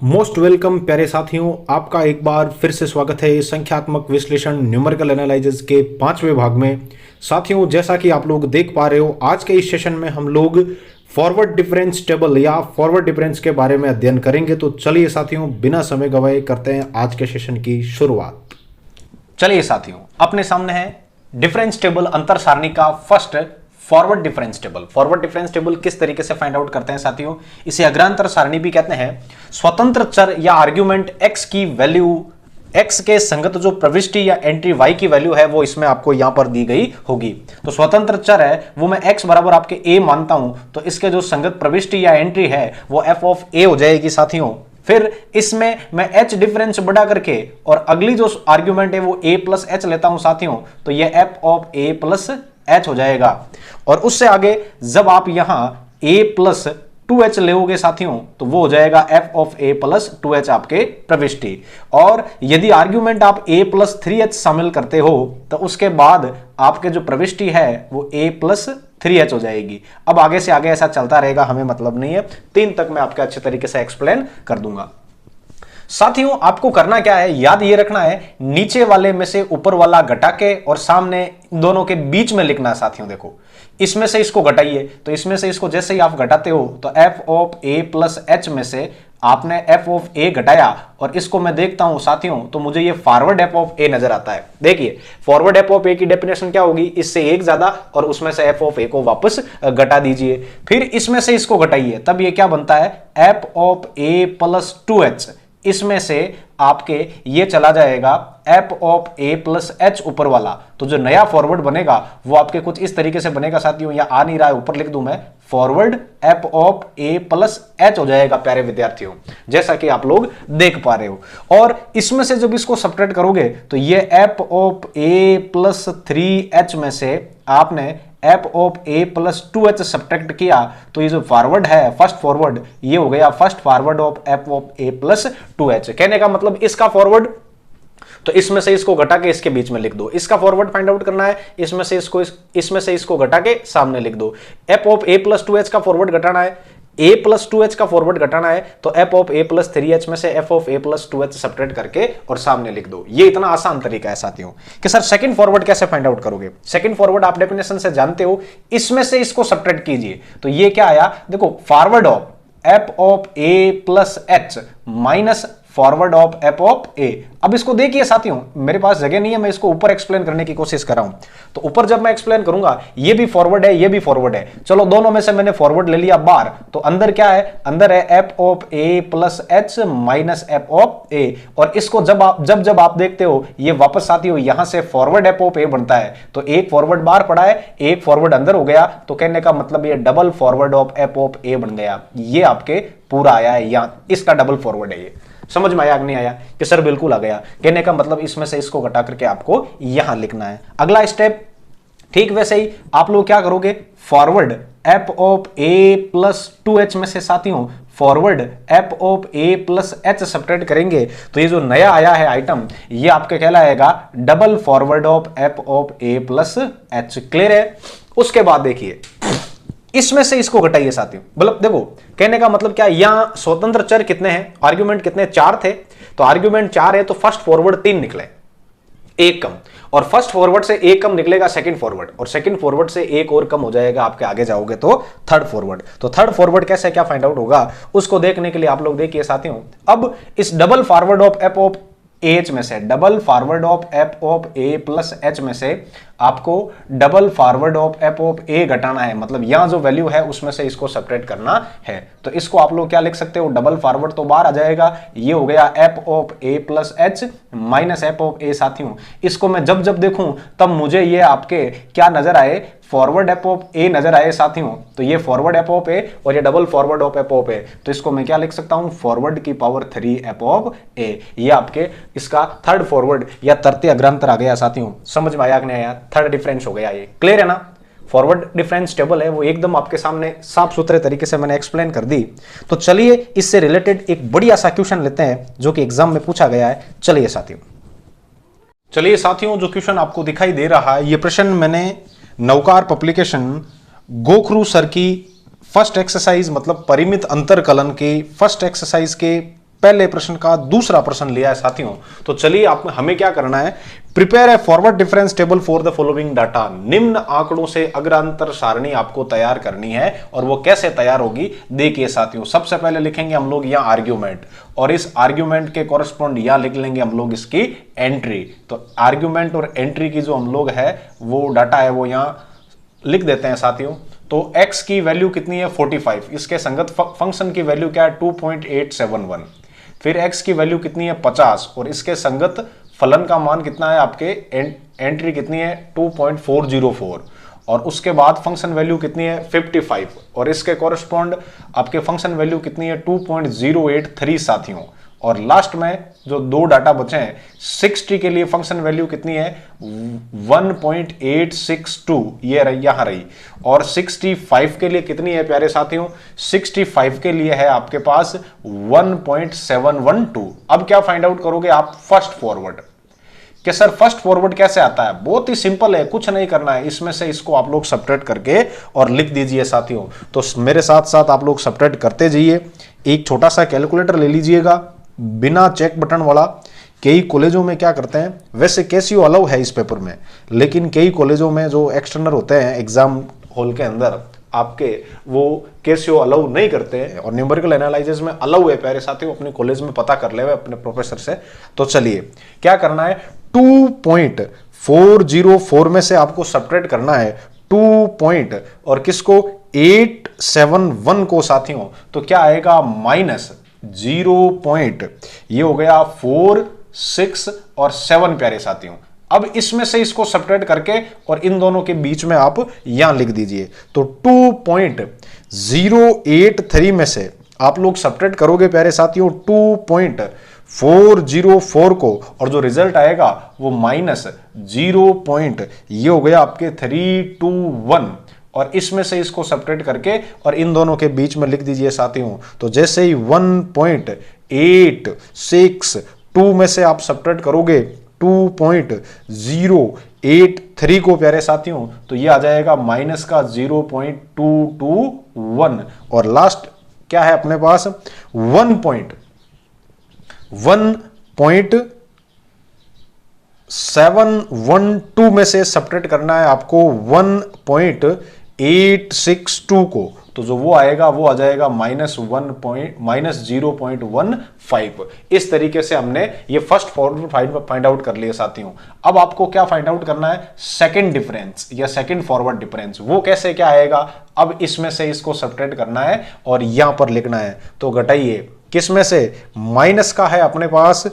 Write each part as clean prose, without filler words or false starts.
Most welcome प्यारे साथियों, आपका एक बार फिर से स्वागत है संख्यात्मक विश्लेषण न्यूमेरिकल एनालिसिस के 5वें भाग में। साथियों, जैसा कि आप लोग देख पा रहे हो, आज के इस सेशन में हम लोग फॉरवर्ड डिफरेंस टेबल या फॉरवर्ड डिफरेंस के बारे में अध्ययन करेंगे। तो चलिए साथियों, बिना समय गवाए करते हैं आज के सेशन की शुरुआत। चलिए साथियों, अपने सामने है डिफरेंस टेबल अंतर सारणी का first forward difference table. Forward difference table किस तरीके से फाइंड आउट करते हैं साथियों, इसे अग्रांतर सारणी भी कहते हैं। स्वतंत्र चर या आर्ग्यूमेंट x की वैल्यू, x के संगत जो प्रविष्टि या एंट्री y की वैल्यू है वो इसमें आपको यहां पर दी गई होगी। तो स्वतंत्र चर है वो मैं x बराबर आपके a मानता हूं, तो इसके जो संगत प्रविष्टि या एंट्री है वो f ऑफ a हो जाएगी साथियों। फिर इसमें मैं h डिफरेंस बढ़ा करके और अगली जो आर्ग्यूमेंट है वो a प्लस h लेता हूं साथियों, तो ये f of a plus h हो जाएगा। और उससे आगे जब आप यहां a प्लस 2h लेोगे साथियों, तो वो हो जाएगा f of a plus 2h आपके प्रविष्टि। और यदि आर्ग्यूमेंट आप a प्लस 3h शामिल करते हो तो उसके बाद आपके जो प्रविष्टि है वो a प्लस 3h हो जाएगी। अब आगे से आगे ऐसा चलता रहेगा, हमें मतलब नहीं है, 3 तक मैं आपके अच्छे तरीके से एक्सप्लेन कर दूंगा। साथियों, आपको करना क्या है, याद ये रखना है, नीचे वाले में से ऊपर वाला घटा के और सामने दोनों के बीच में लिखना है साथियों। देखो, इसमें से इसको घटाइए, तो इसमें से इसको जैसे ही आप घटाते हो तो f of a plus h में से आपने f ऑफ a घटाया और इसको मैं देखता हूं साथियों, तो मुझे ये फॉरवर्ड f ऑफ a नजर आता है। देखिए, फॉरवर्ड f ऑफ a की डेफिनेशन क्या होगी, इससे एक ज्यादा और उसमें से f ऑफ a को वापस घटा दीजिए। फिर इसमें से इसको घटाइए, तब ये क्या बनता है, f of a plus 2h। इसमें से आपके ये चला जाएगा f of a plus h ऊपर वाला। तो जो नया फॉरवर्ड बनेगा वो आपके कुछ इस तरीके से बनेगा साथियों, या आ नहीं रहा है, ऊपर लिख दूं मैं, forward f of a plus h हो जाएगा प्यारे विद्यार्थियों, जैसा कि आप लोग देख पा रहे हो। और इसमें से जब इसको सब्ट्रैक्ट करोगे तो ये f of a plus 3h में से आपने f of a plus 2h subtract किया, तो ये जो फॉरवर्ड है, फर्स्ट फॉरवर्ड, ये हो गया first forward of f of a plus 2h। कहने का मतलब इसका फॉरवर्ड, तो इसमें से इसको घटा के इसके बीच में लिख दो। इसका फॉरवर्ड फाइंड आउट करना है, इसमें से इसको घटा के सामने लिख दो। f of a plus 2h का फॉरवर्ड घटाना है, a प्लस 2h का फॉरवर्ड घटाना है, तो f of a plus 3h में से f of a plus 2h subtract करके और सामने लिख दो। ये इतना आसान तरीका है साथियों कि सर सेकंड फॉरवर्ड कैसे फाइंड आउट करोगे। सेकंड फॉरवर्ड आप डेफिनेशन से जानते हो, इसमें से इसको सब्ट्रैक्ट कीजिए, तो ये क्या आया, देखो, forward of f of a plus h minus forward of f of a। अब इसको देखिए साथियों, मेरे पास जगह नहीं है, मैं इसको ऊपर एक्सप्लेन करने की कोशिश कर रहा हूं, तो ऊपर जब मैं एक्सप्लेन करूंगा, ये भी फॉरवर्ड है, ये भी फॉरवर्ड है, चलो दोनों में से मैंने फॉरवर्ड ले लिया बाहर, तो अंदर क्या है, अंदर है f of a plus h minus f of a। और इसको जब आप देखते हो, ये वापस साथियों यहां से फॉरवर्ड f ऑफ a बनता है, तो एक फॉरवर्ड बाहर पड़ा है, एक फॉरवर्ड अंदर हो गया, तो कहने का मतलब ये double forward of f of a बन गया। ये आपके पूरा आया है, यहां इसका डबल फॉरवर्ड है। ये समझ में आया कि नहीं आया, कि सर बिल्कुल आ गया। कहने का मतलब इसमें से इसको घटा करके आपको यहां लिखना है। अगला स्टेप ठीक वैसे ही आप लोग क्या करोगे, forward f of a plus 2h में से साथियों forward f of a plus h subtract करेंगे, तो ये जो नया आया है आइटम, ये आपके कहलाएगा double forward of f of a plus h। Clear है। उसके बाद देखिए, इसमें से इसको घटाइए साथियों। मतलब देखो, कहने का मतलब क्या, यहां स्वतंत्र चर कितने हैं, आर्ग्यूमेंट कितने, 4 थे, तो आर्ग्यूमेंट 4 है, तो फर्स्ट फॉरवर्ड 3 निकले, एक कम, और फर्स्ट फॉरवर्ड से एक कम निकलेगा सेकंड फॉरवर्ड, और सेकंड फॉरवर्ड से एक और कम हो जाएगा आपके आगे जाओगे तो थर्ड फॉरवर्ड। तो थर्ड फॉरवर्ड कैसे क्या फाइंड आउट होगा, उसको देखने के लिए आप लोग देखिए साथियों। अब इस double forward of f of h में से, double forward of f of a plus h में से आपको double forward of f of a घटाना है, मतलब यहां जो वैल्यू है उसमें से इसको सब्ट्रैक्ट करना है। तो इसको आप लोग क्या लिख सकते हो, डबल फॉरवर्ड तो बाहर आ जाएगा, ये हो गया f of a plus h minus f of a साथियों। इसको मैं जब देखूं तब मुझे ये आपके क्या नजर आए, फॉरवर्ड f ऑफ a नजर आए साथियों। तो ये फॉरवर्ड f ऑफ a और ये double forward of f of a, तो इसको मैं क्या लिख सकता हूं, फॉरवर्ड की पावर 3 f ऑफ a। ये आपके इसका थर्ड फॉरवर्ड या तृतीय अग्रांतर आ गया साथियों। समझ में आया कि नहीं आया, थर्ड डिफरेंस हो गया। ये क्लियर है ना। फॉरवर्ड डिफरेंस टेबल है वो एकदम आपके सामने साफ सुथरे तरीके से मैंने एक्सप्लेन कर दी। तो चलिए इससे रिलेटेड एक बढ़िया सा क्वेश्चन लेते हैं जो कि एग्जाम में पूछा गया है। चलिए साथियों, जो क्वेश्चन आपको दिखाई दे रहा है, ये प्रश्न मैंने नवकार पब्लिकेशन गोखरू सर की फर्स्ट एक्सरसाइज मतलब परिमित अंतरकलन के फर्स्ट एक्सरसाइज के पहले प्रश्न का दूसरा प्रश्न लिया है साथियों। तो चलिए आप हमें क्या करना है, prepare a forward difference table for the following data. निम्न आंकड़ों से अग्रांतर सारणी आपको तैयार करनी है और वो कैसे तैयार होगी देखिए साथियों। सबसे पहले लिखेंगे हम लोग यहां आर्ग्यूमेंट और इस आर्ग्यूमेंट के कॉरेस्पॉन्ड यहां लिख लेंगे हम लोग इसकी एंट्री। तो आर्ग्यूमेंट और एंट्री की जो हम लोग है वो डाटा है वो यहां लिख देते हैं साथियों। तो x की वैल्यू कितनी है 45, इसके संगत फंक्शन की वैल्यू क्या है 2.871। फिर x की वैल्यू कितनी है 50 और इसके संगत फलन का मान कितना है आपके एंट्री कितनी है 2.404 और उसके बाद फंक्शन वैल्यू कितनी है 55 और इसके कॉरेस्पॉन्ड आपके फंक्शन वैल्यू कितनी है 2.083 साथियों। और लास्ट में जो दो डाटा बचे हैं 60 के लिए फंक्शन वैल्यू कितनी है 1.862 ये रही यहां रही और 65 के लिए कितनी है प्यारे साथियों 65 के लिए है आपके पास 1.712। अब क्या फाइंड आउट करोगे आप फर्स्ट फॉरवर्ड कि सर फर्स्ट फॉरवर्ड कैसे आता है, बहुत ही सिंपल है, कुछ नहीं करना है, इसमें से इसको आप लोग सब्ट्रैक्ट करके और लिख दीजिए साथियों। तो मेरे साथ साथ आप लोग सब्ट्रैक्ट करते जाइए। एक छोटा सा कैलकुलेटर ले लीजिएगा बिना चेक बटन वाला। कई कॉलेजों में क्या करते हैं, वैसे कैसियो अलाउ है इस पेपर में, लेकिन कई कॉलेजों में जो एक्सटर्नल होते हैं एग्जाम हॉल के अंदर आपके वो कैसियो अलाउ नहीं करते हैं और न्यूमेरिकल एनालिसिस में अलाउ है प्यारे साथियों। अपने कॉलेज में पता कर ले अपने प्रोफेसर से। तो चलिए क्या करना है 2.404 में से आपको सब्ट्रैक्ट करना है 2 पॉइंट और किसको 871 को साथियों। तो क्या आएगा माइनस 0. ये हो गया 4, 6 और 7 प्यारे साथियों। अब इसमें से इसको सब्ट्रैक्ट करके और इन दोनों के बीच में आप यहां लिख दीजिए। तो 2.083 में से आप लोग सब्ट्रैक्ट करोगे प्यारे साथियों 2.404 को और जो रिजल्ट आएगा वो माइनस 0. ये हो गया आपके 321 और इसमें से इसको सब्ट्रैक्ट करके और इन दोनों के बीच में लिख दीजिए साथियों। तो जैसे ही 1.862 में से आप सब्ट्रैक्ट करोगे 2.083 को प्यारे साथियों तो ये आ जाएगा माइनस का 0.221 और लास्ट क्या है अपने पास 1.712 में से सब्ट्रैक्ट करना है आपको 1.862 को। तो जो वो आएगा वो आ जाएगा -0.15। इस तरीके से हमने ये फर्स्ट फॉरवर्ड फाइंड आउट कर लिया साथियों। अब आपको क्या फाइंड आउट करना है सेकंड डिफरेंस या सेकंड फॉरवर्ड डिफरेंस। वो कैसे क्या आएगा, अब इसमें से इसको सब्ट्रैक्ट करना है और यहां पर लिखना है। तो घटाइए किस में से, माइनस का है अपने पास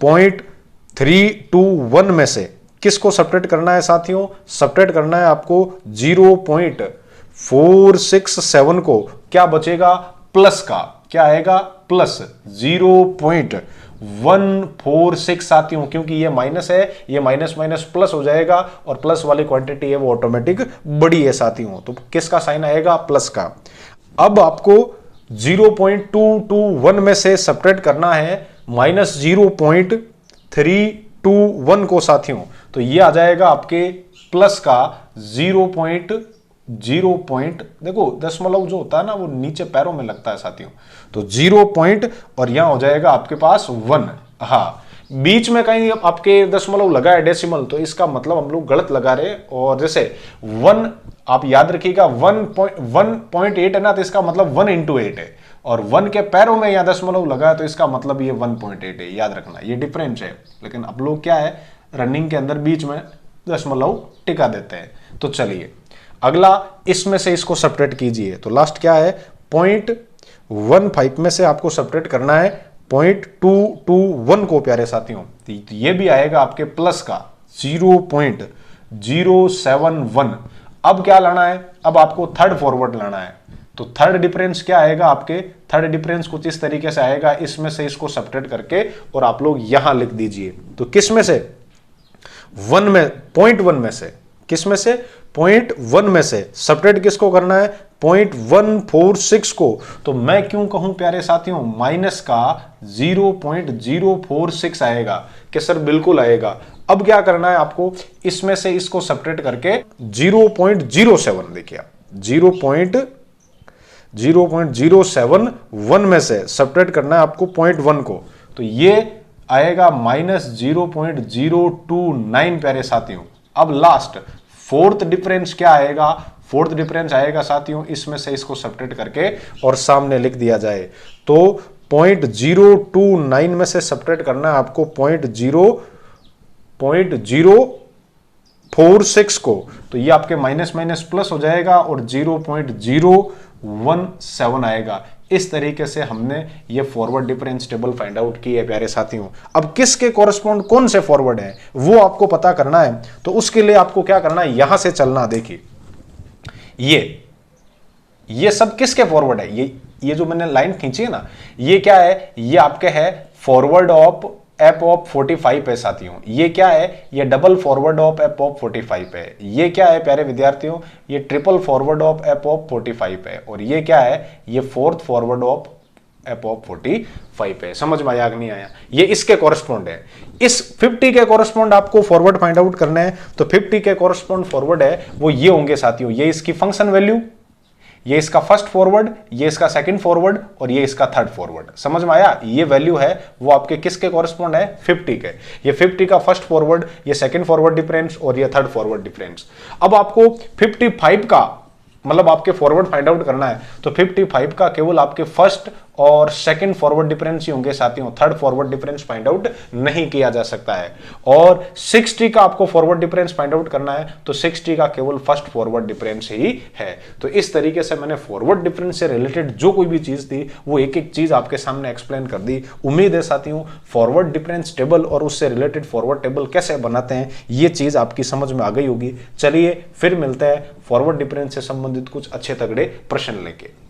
0.321 में से किसको सब्ट्रैक्ट करना है साथियों, सब्ट्रैक्ट करना है आपको 0.467 को। क्या बचेगा प्लस का, क्या आएगा प्लस 0.146 साथियों, क्योंकि ये माइनस है, ये माइनस माइनस प्लस हो जाएगा और प्लस वाली क्वांटिटी है वो ऑटोमेटिक बड़ी है साथियों। तो किसका साइन आएगा प्लस का। अब आपको 0.221 में से सब्ट्रैक्ट करना है माइनस 0.321 को साथियों। तो ये आ जाएगा आपके प्लस का 0.0 देखो दशमलव जो होता है ना वो नीचे पैरों में लगता है साथियों। तो 0 और यहां हो जाएगा आपके पास 1। हाँ बीच में कहीं आपके दशमलव लगा है डेसिमल, तो इसका मतलब हम लोग गलत लगा रहे। और जैसे 1 आप याद रखिएगा 1.8 है ना, तो इसका मतलब 1 × 8 है और 1 के पैरों में यहां दशमलव लगा है तो इसका मतलब ये 1.8 है। याद रखना ये डिफरेंस है, लेकिन अब लोग क्या है रनिंग के अंदर बीच में दशमलव टिका देते हैं। तो चलिए अगला इसमें से इसको सब्ट्रैक्ट कीजिए। तो लास्ट क्या है 0.15 में से आपको सब्ट्रैक्ट करना है 0.221 को प्यारे साथियों। तो ये भी आएगा आपके प्लस का 0.071। अब क्या लाना है, अब आपको थर्ड फॉरवर्ड लाना है। तो थर्ड डिफरेंस क्या आएगा आपके, थर्ड डिफरेंस कुछ इस तरीके से आएगा, इसमें से इसको सब्ट्रैक्ट करके और आप लोग यहां लिख दीजिए। तो किस में से 1 में 0.1 में से, किस में से 0.1 में से सब्ट्रैक्ट किसको करना है 0.146 को। तो मैं क्यों कहूं प्यारे साथियों माइनस का 0.046 आएगा कि सर बिल्कुल आएगा। अब क्या करना है आपको, इसमें से इसको सब्ट्रैक्ट करके 0.07 देखिए आप 0.071 में से सब्ट्रैक्ट करना है आपको 0.1 को, तो ये आएगा -0.029 प्यारे साथियों। अब लास्ट फोर्थ डिफरेंस क्या आएगा? फोर्थ डिफरेंस आएगा साथियों, इसमें से इसको सब्ट्रैक्ट करके और सामने लिख दिया जाए तो 0.029 में से सब्ट्रैक्ट करना है आपको 0.046 को, तो ये आपके माइनस माइनस प्लस हो जाएगा और 0.017 आएगा। इस तरीके से हमने ये forward difference table find out की है प्यारे साथियों। अब किसके कोरस्पॉन्ड कौन से फॉरवर्ड है वो आपको पता करना है, तो उसके लिए आपको क्या करना है, यहां से चलना। देखिए ये सब किसके फॉरवर्ड है? ये जो मैंने लाइन खींची है ना, ये क्या है? ये आपके है फॉरवर्ड ऑफ एप ऑफ 45 है साथियों। ये क्या है? ये double forward of app of 45 है। ये क्या है प्यारे विद्यार्थियों? ये triple forward of app of 45 है। और ये क्या है? ये fourth forward of app of 45 है। समझ में आया कि नहीं आया? ये इसके कॉरेस्पॉन्ड है। इस 50 के कॉरेस्पॉन्ड आपको फॉरवर्ड फाइंड आउट करना है, तो 50 के कॉरेस्पॉन्ड फॉरवर्ड है वो ये होंगे साथियों। ये इसकी फंक्शन वैल्यू, ये इसका फर्स्ट फॉरवर्ड, ये इसका सेकंड फॉरवर्ड और ये इसका थर्ड फॉरवर्ड। समझ में आया? ये वैल्यू है वो आपके किसके कॉरेस्पॉन्ड है? 50 के। ये 50 का फर्स्ट फॉरवर्ड, ये सेकंड फॉरवर्ड डिफरेंस और ये थर्ड फॉरवर्ड डिफरेंस। अब आपको 55 का मतलब आपके फॉरवर्ड फाइंड आउट करना है, तो 55 का केवल आपके फर्स्ट और सेकंड फॉरवर्ड डिफरेंस ही होंगे साथियों। Third forward difference find out नहीं किया जा सकता है। और 60 का आपको फॉरवर्ड डिफरेंस फाइंड आउट करना है, तो 60 का केवल फर्स्ट फॉरवर्ड डिफरेंस ही है। तो इस तरीके से मैंने फॉरवर्ड डिफरेंस से रिलेटेड जो कोई भी चीज थी वो एक एक चीज आपके सामने एक्सप्लेन कर दी। उम्मीद है साथियों फॉरवर्ड डिफरेंस टेबल और उससे रिलेटेड फॉरवर्ड टेबल कैसे बनाते हैं ये चीज आपकी समझ में आ गई होगी। चलिए फिर मिलते हैं फॉरवर्ड डिफरेंस से संबंधित कुछ अच्छे तगड़े प्रश्न लेके।